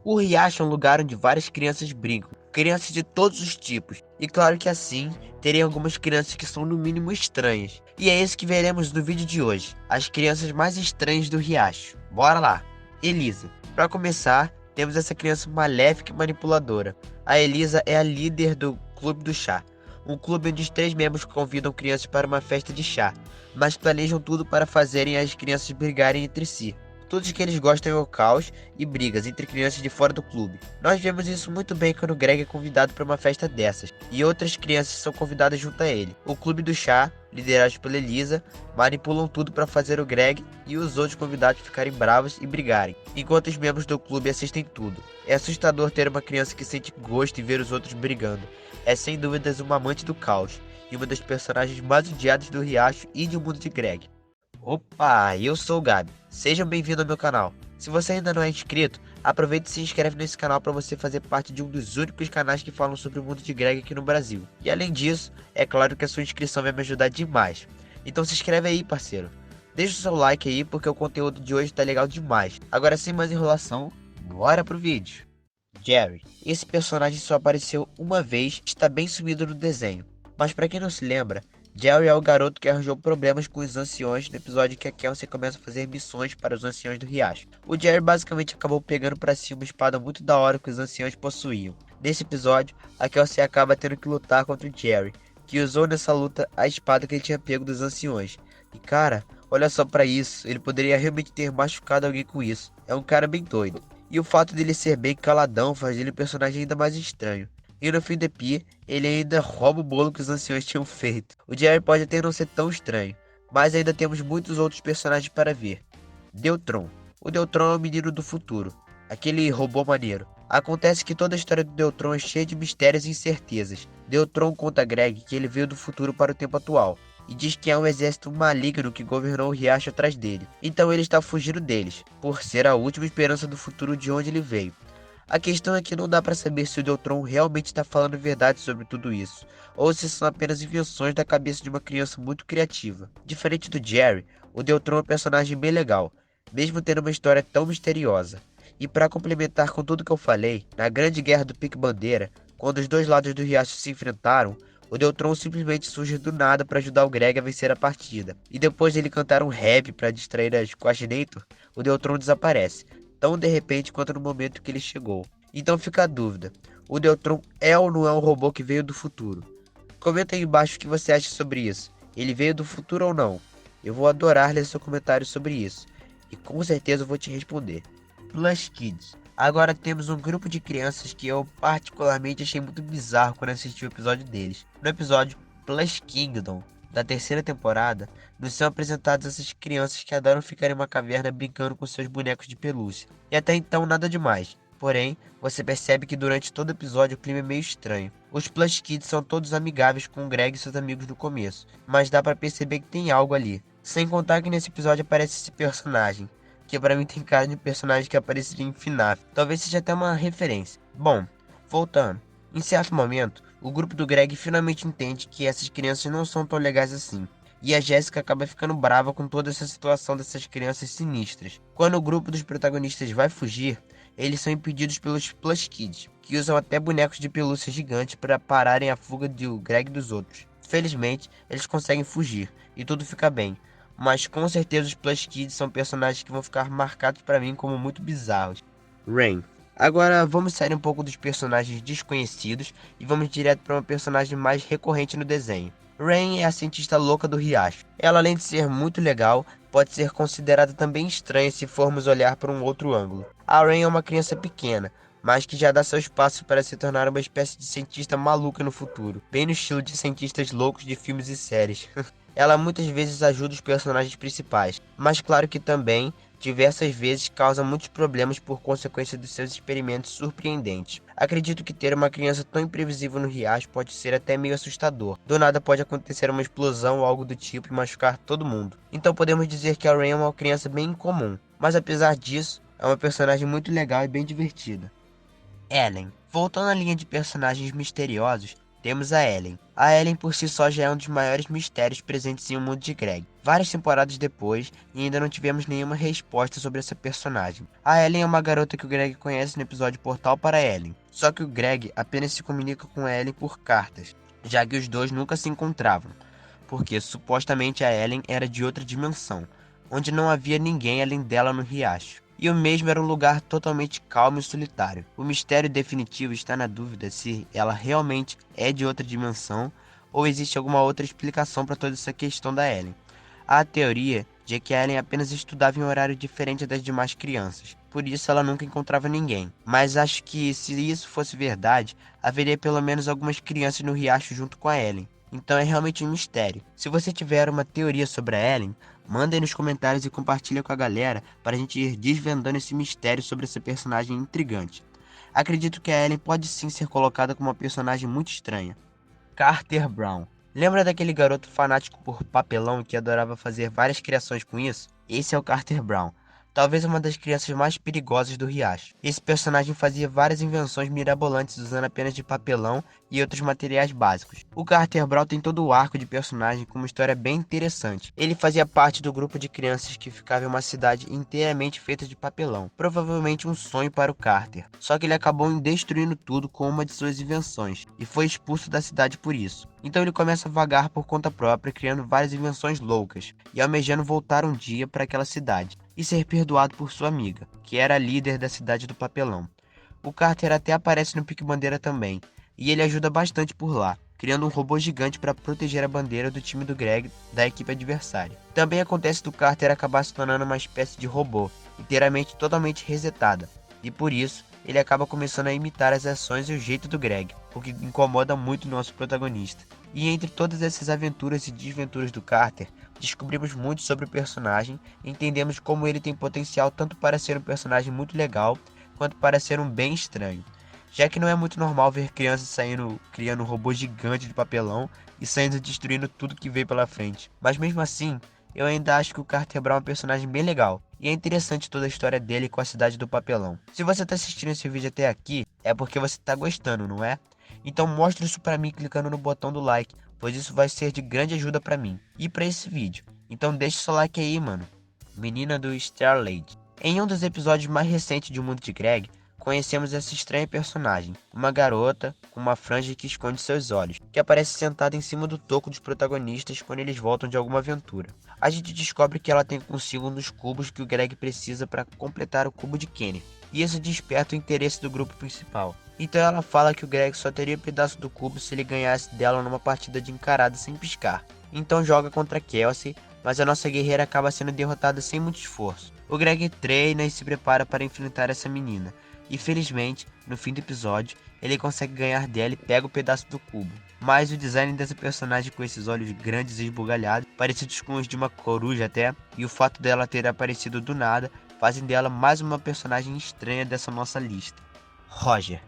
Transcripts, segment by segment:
O riacho é um lugar onde várias crianças brincam, crianças de todos os tipos, e claro que assim, terem algumas crianças que são no mínimo estranhas. E é isso que veremos no vídeo de hoje, as crianças mais estranhas do riacho. Bora lá! Elisa. Para começar, temos essa criança maléfica e manipuladora. A Elisa é a líder do Clube do Chá, um clube onde os 3 membros convidam crianças para uma festa de chá, mas planejam tudo para fazerem as crianças brigarem entre si. Tudo que eles gostam é o caos e brigas entre crianças de fora do clube. Nós vemos isso muito bem quando Greg é convidado para uma festa dessas, e outras crianças são convidadas junto a ele. O clube do chá, liderado pela Elisa, manipulam tudo para fazer o Greg e os outros convidados ficarem bravos e brigarem, enquanto os membros do clube assistem tudo. É assustador ter uma criança que sente gosto em ver os outros brigando. É sem dúvidas uma amante do caos, e uma das personagens mais odiadas do Riacho e do mundo de Greg. Opa, eu sou o Gabi. Sejam bem-vindos ao meu canal. Se você ainda não é inscrito, aproveite e se inscreve nesse canal para você fazer parte de um dos únicos canais que falam sobre o mundo de Greg aqui no Brasil. E além disso, é claro que a sua inscrição vai me ajudar demais. Então se inscreve aí, parceiro. Deixa o seu like aí porque o conteúdo de hoje tá legal demais. Agora sem mais enrolação, bora pro vídeo. Jerry. Esse personagem só apareceu uma vez e está bem sumido no desenho. Mas para quem não se lembra, Jerry é o garoto que arranjou problemas com os anciões no episódio que a Kelsey começa a fazer missões para os anciões do riacho. O Jerry basicamente acabou pegando para si uma espada muito da hora que os anciões possuíam. Nesse episódio, a Kelsey acaba tendo que lutar contra o Jerry, que usou nessa luta a espada que ele tinha pego dos anciões. E cara, olha só para isso, ele poderia realmente ter machucado alguém com isso. É um cara bem doido. E o fato dele ser bem caladão faz ele um personagem ainda mais estranho. E no fim do EP, ele ainda rouba o bolo que os anciões tinham feito. O Jerry pode até não ser tão estranho, mas ainda temos muitos outros personagens para ver. Deltron. O Deltron é o menino do futuro, aquele robô maneiro. Acontece que toda a história do Deltron é cheia de mistérios e incertezas. Deltron conta a Greg que ele veio do futuro para o tempo atual, e diz que há um exército maligno que governou o riacho atrás dele. Então ele está fugindo deles, por ser a última esperança do futuro de onde ele veio. A questão é que não dá para saber se o Deltron realmente está falando verdade sobre tudo isso, ou se são apenas invenções da cabeça de uma criança muito criativa. Diferente do Jerry, o Deltron é um personagem bem legal, mesmo tendo uma história tão misteriosa. E para complementar com tudo que eu falei, na Grande Guerra do Pique-Bandeira, quando os dois lados do riacho se enfrentaram, o Deltron simplesmente surge do nada para ajudar o Greg a vencer a partida. E depois dele cantar um rap para distrair as Quaginator, o Deltron desaparece, tão de repente quanto no momento que ele chegou. Então fica a dúvida, o Deltron é ou não é um robô que veio do futuro? Comenta aí embaixo o que você acha sobre isso. Ele veio do futuro ou não? Eu vou adorar ler seu comentário sobre isso. E com certeza eu vou te responder. Plush Kids. Agora temos um grupo de crianças que eu particularmente achei muito bizarro quando assisti o episódio deles. No episódio Plush Kingdom, da terceira temporada, nos são apresentadas essas crianças que adoram ficar em uma caverna brincando com seus bonecos de pelúcia. E até então nada demais. Porém, você percebe que durante todo o episódio o clima é meio estranho. Os Plush Kids são todos amigáveis com o Greg e seus amigos no começo, mas dá pra perceber que tem algo ali. Sem contar que nesse episódio aparece esse personagem, que pra mim tem cara de personagem que apareceria em FNAF. Talvez seja até uma referência. Bom, voltando. Em certo momento, o grupo do Greg finalmente entende que essas crianças não são tão legais assim. E a Jéssica acaba ficando brava com toda essa situação dessas crianças sinistras. Quando o grupo dos protagonistas vai fugir, eles são impedidos pelos Plush Kids, que usam até bonecos de pelúcia gigantes para pararem a fuga do Greg e dos outros. Felizmente, eles conseguem fugir, e tudo fica bem. Mas com certeza os Plush Kids são personagens que vão ficar marcados para mim como muito bizarros. Rain. Agora vamos sair um pouco dos personagens desconhecidos e vamos direto para uma personagem mais recorrente no desenho. Rain é a cientista louca do riacho. Ela, além de ser muito legal, pode ser considerada também estranha se formos olhar por um outro ângulo. A Rain é uma criança pequena, mas que já dá seus passos para se tornar uma espécie de cientista maluca no futuro, bem no estilo de cientistas loucos de filmes e séries. Ela muitas vezes ajuda os personagens principais, mas claro que também, diversas vezes, causa muitos problemas por consequência dos seus experimentos surpreendentes. Acredito que ter uma criança tão imprevisível no riacho pode ser até meio assustador. Do nada pode acontecer uma explosão ou algo do tipo e machucar todo mundo. Então podemos dizer que a Rain é uma criança bem incomum, mas apesar disso, é uma personagem muito legal e bem divertida. Ellen. Voltando à linha de personagens misteriosos, Temos a Ellen. A Ellen por si só já é um dos maiores mistérios presentes em O Mundo de Greg. Várias temporadas depois, e ainda não tivemos nenhuma resposta sobre essa personagem. A Ellen é uma garota que o Greg conhece no episódio Portal para Ellen. Só que o Greg apenas se comunica com a Ellen por cartas, já que os dois nunca se encontravam, porque supostamente a Ellen era de outra dimensão, onde não havia ninguém além dela no riacho. E o mesmo era um lugar totalmente calmo e solitário. O mistério definitivo está na dúvida se ela realmente é de outra dimensão ou existe alguma outra explicação para toda essa questão da Ellen. Há a teoria de que a Ellen apenas estudava em um horário diferente das demais crianças, por isso ela nunca encontrava ninguém. Mas acho que se isso fosse verdade, haveria pelo menos algumas crianças no riacho junto com a Ellen. Então é realmente um mistério. Se você tiver uma teoria sobre a Ellen, manda aí nos comentários e compartilha com a galera para a gente ir desvendando esse mistério sobre essa personagem intrigante. Acredito que a Ellen pode sim ser colocada como uma personagem muito estranha. Carter Brown. Lembra daquele garoto fanático por papelão que adorava fazer várias criações com isso? Esse é o Carter Brown. Talvez uma das crianças mais perigosas do riacho. Esse personagem fazia várias invenções mirabolantes usando apenas de papelão e outros materiais básicos. O Carter Brown tem todo o arco de personagem com uma história bem interessante. Ele fazia parte do grupo de crianças que ficava em uma cidade inteiramente feita de papelão. Provavelmente um sonho para o Carter. Só que ele acabou destruindo tudo com uma de suas invenções e foi expulso da cidade por isso. Então ele começa a vagar por conta própria, criando várias invenções loucas e almejando voltar um dia para aquela cidade e ser perdoado por sua amiga, que era a líder da cidade do papelão. O Carter até aparece no Pique Bandeira também, e ele ajuda bastante por lá, criando um robô gigante para proteger a bandeira do time do Greg da equipe adversária. Também acontece do Carter acabar se tornando uma espécie de robô, inteiramente totalmente resetada, e por isso ele acaba começando a imitar as ações e o jeito do Greg, o que incomoda muito o nosso protagonista. E entre todas essas aventuras e desventuras do Carter, descobrimos muito sobre o personagem e entendemos como ele tem potencial tanto para ser um personagem muito legal, quanto para ser um bem estranho. Já que não é muito normal ver crianças criando um robô gigante de papelão e saindo destruindo tudo que vê pela frente. Mas mesmo assim, eu ainda acho que o Carter Brown é um personagem bem legal, e é interessante toda a história dele com a cidade do papelão. Se você está assistindo esse vídeo até aqui, é porque você está gostando, não é? Então mostre isso para mim clicando no botão do like, pois isso vai ser de grande ajuda para mim e para esse vídeo. Então deixa seu like aí, mano. Menina do Starlight. Em um dos episódios mais recentes de O Mundo de Greg, conhecemos essa estranha personagem, uma garota com uma franja que esconde seus olhos, que aparece sentada em cima do toco dos protagonistas quando eles voltam de alguma aventura. A gente descobre que ela tem consigo um dos cubos que o Greg precisa para completar o cubo de Kenneth, e isso desperta o interesse do grupo principal. Então ela fala que o Greg só teria pedaço do cubo se ele ganhasse dela numa partida de encarada sem piscar. Então joga contra Kelsey, mas a nossa guerreira acaba sendo derrotada sem muito esforço. O Greg treina e se prepara para enfrentar essa menina, e felizmente, no fim do episódio, ele consegue ganhar dela e pega o pedaço do cubo. Mas o design dessa personagem com esses olhos grandes e esbugalhados, parecidos com os de uma coruja até, e o fato dela ter aparecido do nada, fazem dela mais uma personagem estranha dessa nossa lista. Roger.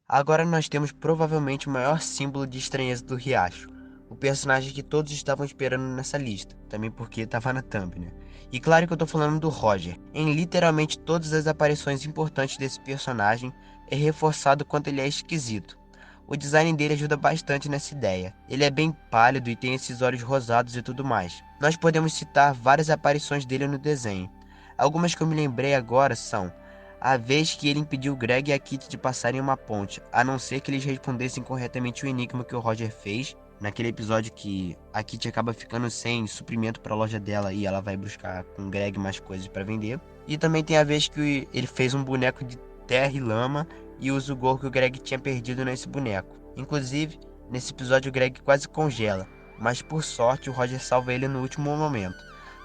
Agora nós temos provavelmente o maior símbolo de estranheza do Riacho, o personagem que todos estavam esperando nessa lista, também porque estava na thumb, né? E claro que eu tô falando do Roger. Em literalmente todas as aparições importantes desse personagem, é reforçado quanto ele é esquisito. O design dele ajuda bastante nessa ideia. Ele é bem pálido e tem esses olhos rosados e tudo mais. Nós podemos citar várias aparições dele no desenho. Algumas que eu me lembrei agora são a vez que ele impediu Greg e a Kitty de passarem uma ponte, a não ser que eles respondessem corretamente o enigma que o Roger fez, naquele episódio que a Kitty acaba ficando sem suprimento para a loja dela e ela vai buscar com o Greg mais coisas para vender. E também tem a vez que ele fez um boneco de terra e lama e usa o gorro que o Greg tinha perdido nesse boneco. Inclusive, nesse episódio o Greg quase congela, mas por sorte o Roger salva ele no último momento.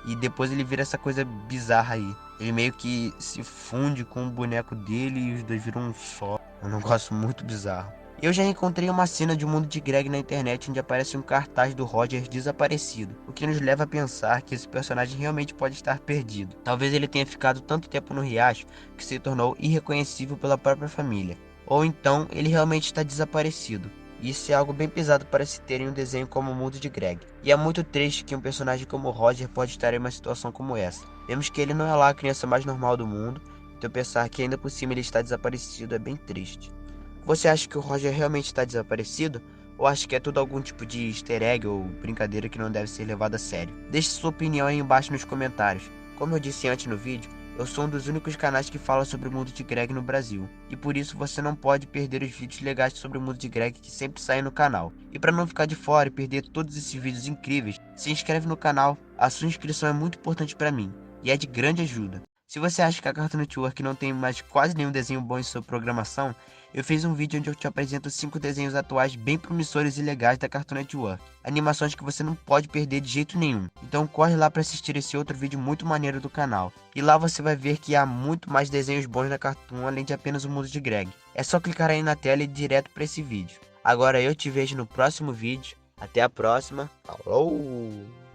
E depois ele vira essa coisa bizarra aí. Ele meio que se funde com o boneco dele e os dois viram um só. É um negócio muito bizarro. Eu já encontrei uma cena de O Mundo de Greg na internet onde aparece um cartaz do Roger desaparecido, o que nos leva a pensar que esse personagem realmente pode estar perdido. Talvez ele tenha ficado tanto tempo no riacho que se tornou irreconhecível pela própria família. Ou então ele realmente está desaparecido. Isso é algo bem pesado para se ter em um desenho como O Mundo de Greg. E é muito triste que um personagem como o Roger pode estar em uma situação como essa. Vemos que ele não é lá a criança mais normal do mundo, então pensar que ainda por cima ele está desaparecido é bem triste. Você acha que o Roger realmente está desaparecido? ou acha que é tudo algum tipo de easter egg ou brincadeira que não deve ser levada a sério? Deixe sua opinião aí embaixo nos comentários. Como eu disse antes no vídeo, eu sou um dos únicos canais que fala sobre o mundo de Greg no Brasil, e por isso você não pode perder os vídeos legais sobre o mundo de Greg que sempre saem no canal. E para não ficar de fora e perder todos esses vídeos incríveis, se inscreve no canal, a sua inscrição é muito importante para mim, e é de grande ajuda. Se você acha que a Cartoon Network não tem mais quase nenhum desenho bom em sua programação, eu fiz um vídeo onde eu te apresento 5 desenhos atuais bem promissores e legais da Cartoon Network. Animações que você não pode perder de jeito nenhum. Então corre lá para assistir esse outro vídeo muito maneiro do canal. E lá você vai ver que há muito mais desenhos bons na Cartoon além de apenas o mundo de Greg. É só clicar aí na tela e ir direto para esse vídeo. Agora eu te vejo no próximo vídeo. Até a próxima. Falou!